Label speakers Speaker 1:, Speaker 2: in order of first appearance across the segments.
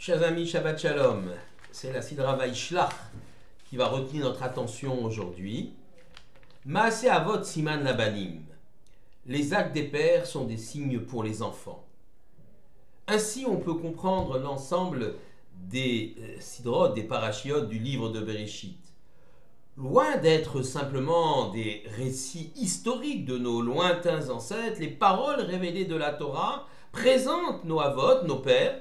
Speaker 1: Chers amis, Shabbat Shalom, c'est la Sidra Vaishlach qui va retenir notre attention aujourd'hui. Maaseh Avot Siman Labanim. Les actes des pères sont des signes pour les enfants. Ainsi, on peut comprendre l'ensemble des sidrot, des parachiotes du livre de Bereshit. Loin d'être simplement des récits historiques de nos lointains ancêtres, les paroles révélées de la Torah présentent nos avot, nos pères,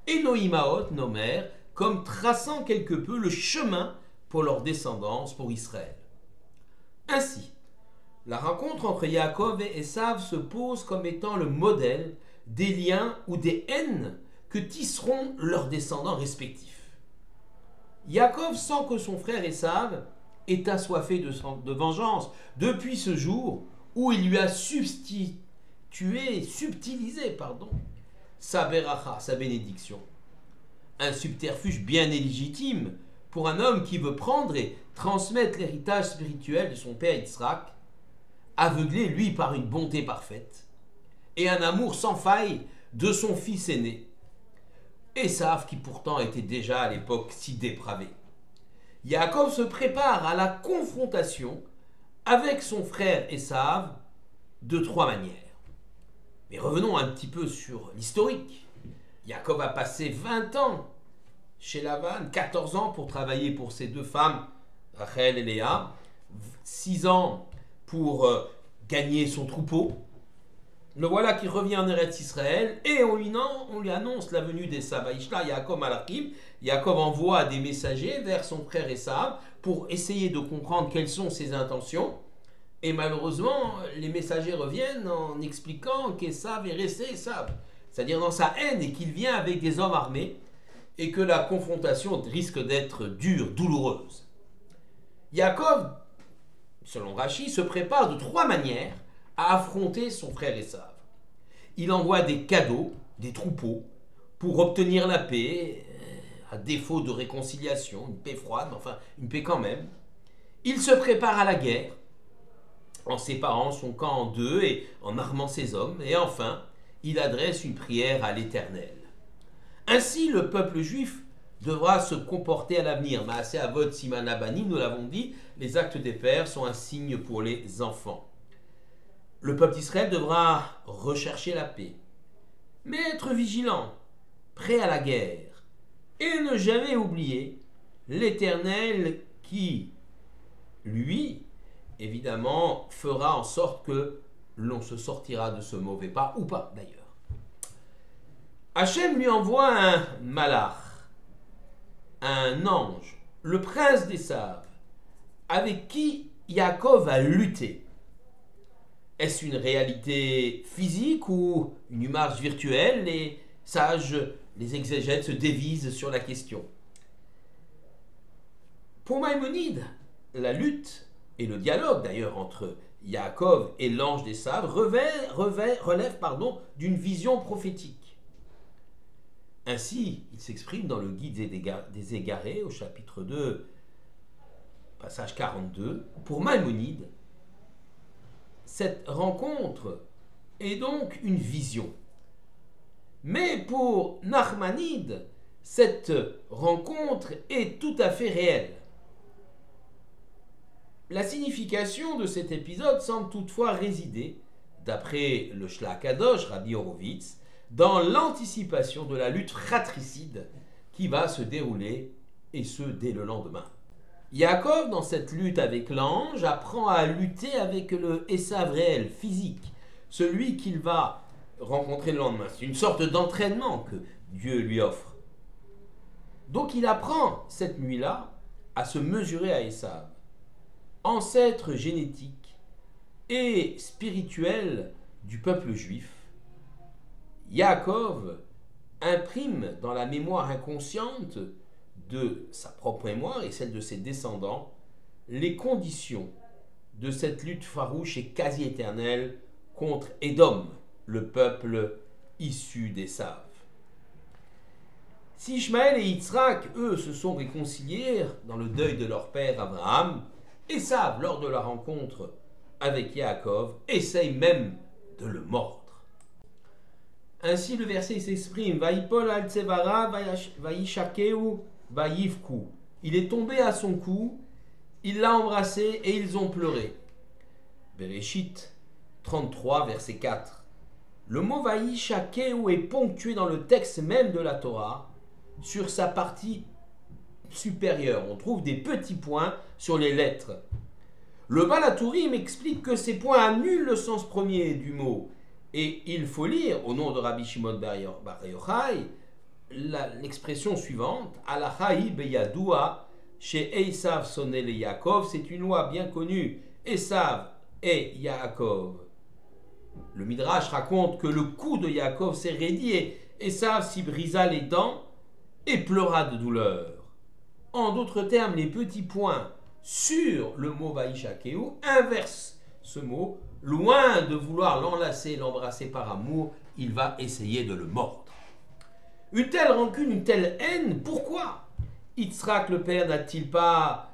Speaker 1: et nos imaot, nos mères, comme traçant quelque peu le chemin pour leur descendance, pour Israël. Ainsi, la rencontre entre Yaakov et Esav se pose comme étant le modèle des liens ou des haines que tisseront leurs descendants respectifs. Yaakov sent que son frère Esav est assoiffé de vengeance depuis ce jour où il lui a subtilisé, sa beracha, sa bénédiction. Un subterfuge bien légitime pour un homme qui veut prendre et transmettre l'héritage spirituel de son père Yitzhak, aveuglé lui par une bonté parfaite et un amour sans faille de son fils aîné, Esav qui pourtant était déjà à l'époque si dépravé. Yaakov se prépare à la confrontation avec son frère Esav de trois manières. Mais revenons un petit peu sur l'historique. Yaakov a passé 20 ans chez Lavan, 14 ans pour travailler pour ses deux femmes, Rachel et Léa, 6 ans pour gagner son troupeau. Le voilà qui revient en Eretz Israël et on lui annonce la venue d'Esav. Vaishla Yaakov Malachim. Yaakov envoie des messagers vers son frère Esav pour essayer de comprendre quelles sont ses intentions. Et malheureusement, les messagers reviennent en expliquant qu'Esav est resté Esav, c'est-à-dire dans sa haine, et qu'il vient avec des hommes armés, et que la confrontation risque d'être dure, douloureuse. Yaakov, selon Rashi, se prépare de trois manières à affronter son frère Esav. Il envoie des cadeaux, des troupeaux, pour obtenir la paix, à défaut de réconciliation, une paix froide, mais enfin une paix quand même. Il se prépare à la guerre, en séparant son camp en deux et en armant ses hommes, et enfin, il adresse une prière à l'Éternel. Ainsi, le peuple juif devra se comporter à l'avenir. Maaseh Avot Siman Labanim, nous l'avons dit, les actes des pères sont un signe pour les enfants. Le peuple d'Israël devra rechercher la paix, mais être vigilant, prêt à la guerre, et ne jamais oublier l'Éternel qui, lui, évidemment, fera en sorte que l'on se sortira de ce mauvais pas, ou pas d'ailleurs. Hachem lui envoie un malach, un ange, le prince d'Esav, avec qui Yaakov a lutté. Est-ce une réalité physique ou une image virtuelle? Les sages, les exégètes se dévisent sur la question. Pour Maïmonide, la lutte et le dialogue d'ailleurs entre Yaakov et l'ange d'Esav relève d'une vision prophétique. Ainsi, il s'exprime dans le Guide des Égarés au chapitre 2, passage 42. Pour Maïmonide, cette rencontre est donc une vision. Mais pour Nachmanide, cette rencontre est tout à fait réelle. La signification de cet épisode semble toutefois résider, d'après le Shlach Kadosh, Rabbi Horowitz, dans l'anticipation de la lutte fratricide qui va se dérouler, et ce dès le lendemain. Yaakov, dans cette lutte avec l'ange, apprend à lutter avec le Esav réel, physique, celui qu'il va rencontrer le lendemain. C'est une sorte d'entraînement que Dieu lui offre. Donc il apprend cette nuit-là à se mesurer à Esav, ancêtre génétique et spirituel du peuple juif. Yaakov imprime dans la mémoire inconsciente de sa propre mémoire et celle de ses descendants les conditions de cette lutte farouche et quasi éternelle contre Édom, le peuple issu d'Esav. Si Ishmaël et Yitzhak, eux, se sont réconciliés dans le deuil de leur père Abraham, Esav, lors de la rencontre avec Yaakov, essaye même de le mordre. Ainsi, le verset s'exprime. Vaïpol al tsevara, vaïshakeu, vaïfku. Il est tombé à son cou, il l'a embrassé et ils ont pleuré. Bereshit 33, verset 4. Le mot vaïshakeu est ponctué dans le texte même de la Torah sur sa partie supérieure. On trouve des petits points sur les lettres. Le Baal HaTurim explique que ces points annulent le sens premier du mot. Et il faut lire, au nom de Rabbi Shimon Bar Yochai, l'expression suivante, Alachaï beyadoua, chez Esav sonné le Yaakov, c'est une loi bien connue, Esav et Yaakov. Le Midrash raconte que le cou de Yaakov s'est raidi et Esav s'y brisa les dents et pleura de douleur. En d'autres termes, les petits points sur le mot Vaïshakeu inversent ce mot. Loin de vouloir l'enlacer, l'embrasser par amour, il va essayer de le mordre. Une telle rancune, une telle haine, pourquoi Yitzhak le père n'a-t-il pas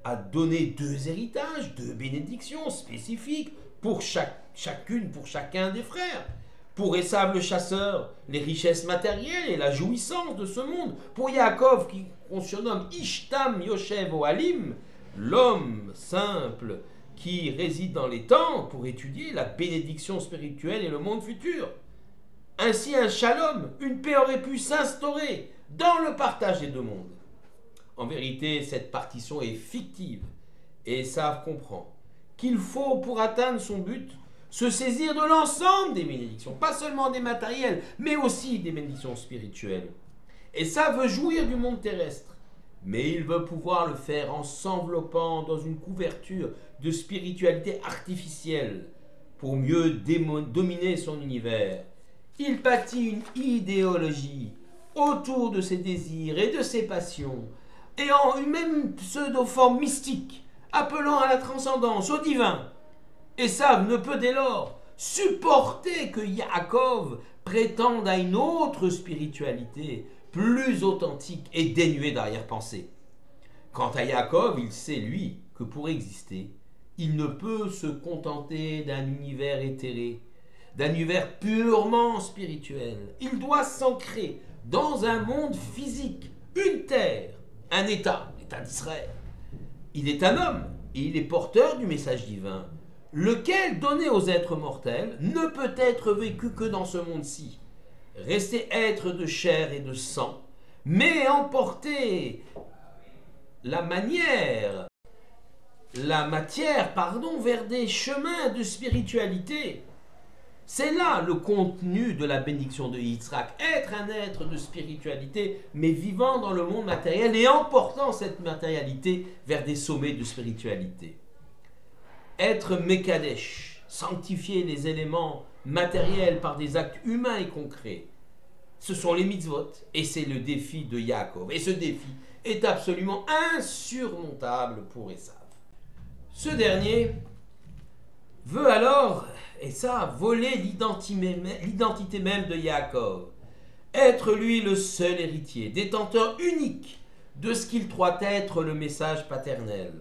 Speaker 1: à donner 2 héritages, 2 bénédictions spécifiques pour chacune, pour chacun des frères? Pour Esav le chasseur, les richesses matérielles et la jouissance de ce monde. Pour Yaakov, qu'on surnomme Ishtam Yoshev Ohalim, l'homme simple qui réside dans les temps pour étudier la bénédiction spirituelle et le monde futur. Ainsi, un shalom, une paix aurait pu s'instaurer dans le partage des 2 mondes. En vérité, cette partition est fictive et Esav comprend qu'il faut, pour atteindre son but, se saisir de l'ensemble des bénédictions, pas seulement des matériels, mais aussi des bénédictions spirituelles. Esav veut jouir du monde terrestre, mais il veut pouvoir le faire en s'enveloppant dans une couverture de spiritualité artificielle pour mieux dominer son univers. Il bâtit une idéologie autour de ses désirs et de ses passions, et en une pseudo-forme mystique, appelant à la transcendance, au divin. Esav ne peut dès lors supporter que Yaakov prétende à une autre spiritualité, plus authentique et dénuée d'arrière-pensée. Quant à Yaakov, il sait, lui, que pour exister, il ne peut se contenter d'un univers éthéré, d'un univers purement spirituel. Il doit s'ancrer dans un monde physique, une terre, un État, l'État d'Israël. Il est un homme et il est porteur du message divin, lequel, donné aux êtres mortels, ne peut être vécu que dans ce monde-ci. Rester être de chair et de sang, mais emporter la matière, vers des chemins de spiritualité. C'est là le contenu de la bénédiction de Yitzhak. Être un être de spiritualité, mais vivant dans le monde matériel et emportant cette matérialité vers des sommets de spiritualité. Être Mekadesh, sanctifier les éléments matériels par des actes humains et concrets. Ce sont les mitzvot, et c'est le défi de Yaakov. Et ce défi est absolument insurmontable pour Esav. Ce dernier veut alors, Esav, voler l'identité même de Yaakov. Être lui le seul héritier, détenteur unique de ce qu'il croit être le message paternel.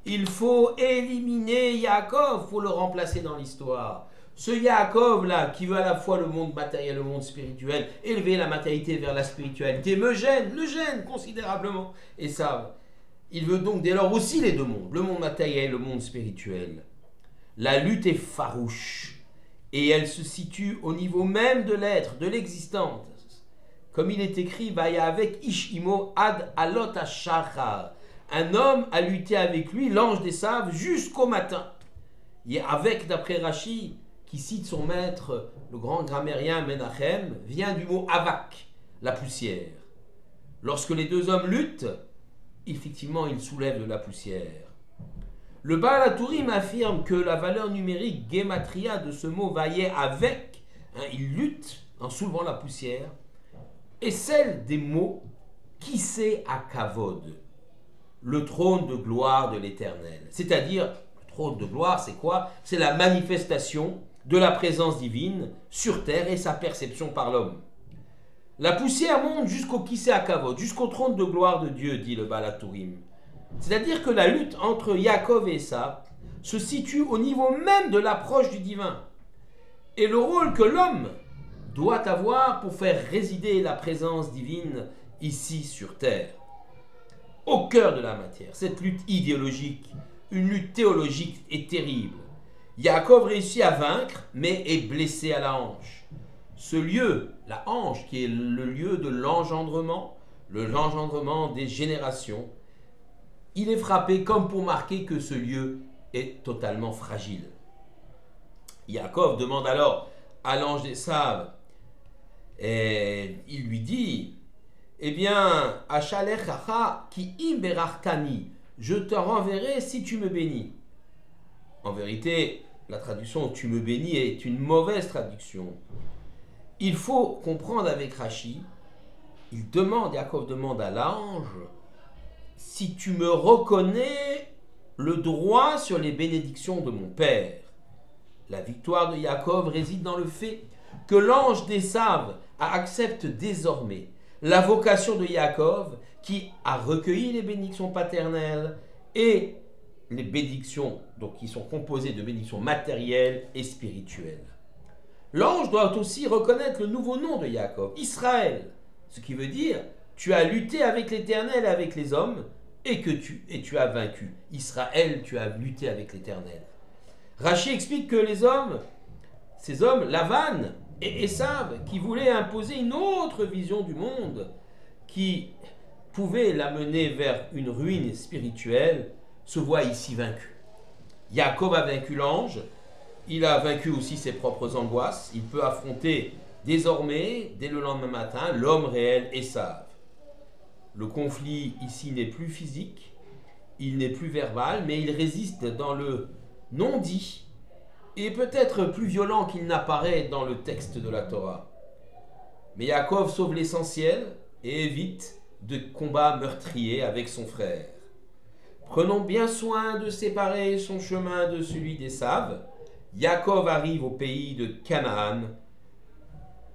Speaker 1: Il faut éliminer Yaakov, il faut le remplacer dans l'histoire. Ce Yaakov-là, qui veut à la fois le monde matériel, le monde spirituel, élever la matérialité vers la spiritualité, le gêne considérablement. Et ça, il veut donc dès lors aussi les 2 mondes, le monde matériel, le monde spirituel. La lutte est farouche, et elle se situe au niveau même de l'être, de l'existence. Comme il est écrit, Vaya avec Ishimo ad alot hashachar. Un homme a lutté avec lui, l'ange d'Esav, jusqu'au matin. Et avec, d'après Rashi, qui cite son maître, le grand grammairien Menachem, vient du mot avak, la poussière. Lorsque les 2 hommes luttent, effectivement, ils soulèvent de la poussière. Le Baal HaTurim affirme que la valeur numérique gématria de ce mot vaillait avec, il lutte en soulevant la poussière, est celle des mots Kisé à Kavod, le trône de gloire de l'Éternel. C'est-à-dire, le trône de gloire, c'est quoi? C'est la manifestation de la présence divine sur terre et sa perception par l'homme. La poussière monte jusqu'au Kisé à Kavod, jusqu'au trône de gloire de Dieu, dit le Baal HaTurim. C'est-à-dire que la lutte entre Yaakov et Esav se situe au niveau même de l'approche du divin. Et le rôle que l'homme doit avoir pour faire résider la présence divine ici sur terre. Au cœur de la matière, cette lutte idéologique, une lutte théologique est terrible. Yaakov réussit à vaincre, mais est blessé à la hanche. Ce lieu, la hanche, qui est le lieu de l'engendrement des générations, il est frappé comme pour marquer que ce lieu est totalement fragile. Yaakov demande alors à l'ange d'Esav, et il lui dit, eh bien, Achalechacha ki im berartani, je te renverrai si tu me bénis. En vérité, la traduction tu me bénis est une mauvaise traduction. Il faut comprendre avec Rashi, Yaakov demande à l'ange, si tu me reconnais le droit sur les bénédictions de mon père. La victoire de Yaakov réside dans le fait que l'ange d'Esav accepte désormais la vocation de Yaakov qui a recueilli les bénédictions paternelles et les bénédictions, donc qui sont composées de bénédictions matérielles et spirituelles. L'ange doit aussi reconnaître le nouveau nom de Yaakov, Israël, ce qui veut dire tu as lutté avec l'Éternel et avec les hommes et tu as vaincu. Israël, tu as lutté avec l'Éternel. Rachi explique que ces hommes, Lavan et Esav, qui voulaient imposer une autre vision du monde, qui pouvait l'amener vers une ruine spirituelle, se voient ici vaincus. Yaakov a vaincu l'ange, il a vaincu aussi ses propres angoisses, il peut affronter désormais, dès le lendemain matin, l'homme réel Esav. Le conflit ici n'est plus physique, il n'est plus verbal, mais il résiste dans le non-dit et peut-être plus violent qu'il n'apparaît dans le texte de la Torah. Mais Yaakov sauve l'essentiel et évite de combats meurtriers avec son frère. Prenons bien soin de séparer son chemin de celui d'Esav. Yaakov arrive au pays de Canaan,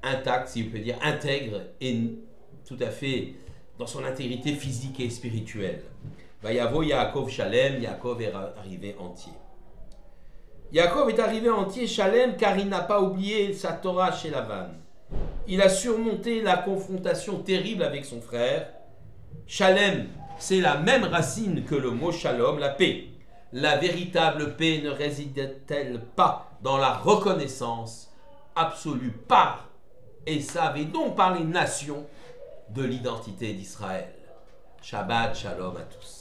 Speaker 1: intact, si on peut dire, intègre et tout à fait dans son intégrité physique et spirituelle. Vayavo Yaakov Shalem, Yaakov est arrivé entier. Yaakov est arrivé entier Shalem car il n'a pas oublié sa Torah chez Lavan. Il a surmonté la confrontation terrible avec son frère. Shalem, c'est la même racine que le mot Shalom, la paix. La véritable paix ne réside-t-elle pas dans la reconnaissance absolue par Esav et donc par les nations de l'identité d'Israël? Shabbat Shalom à tous.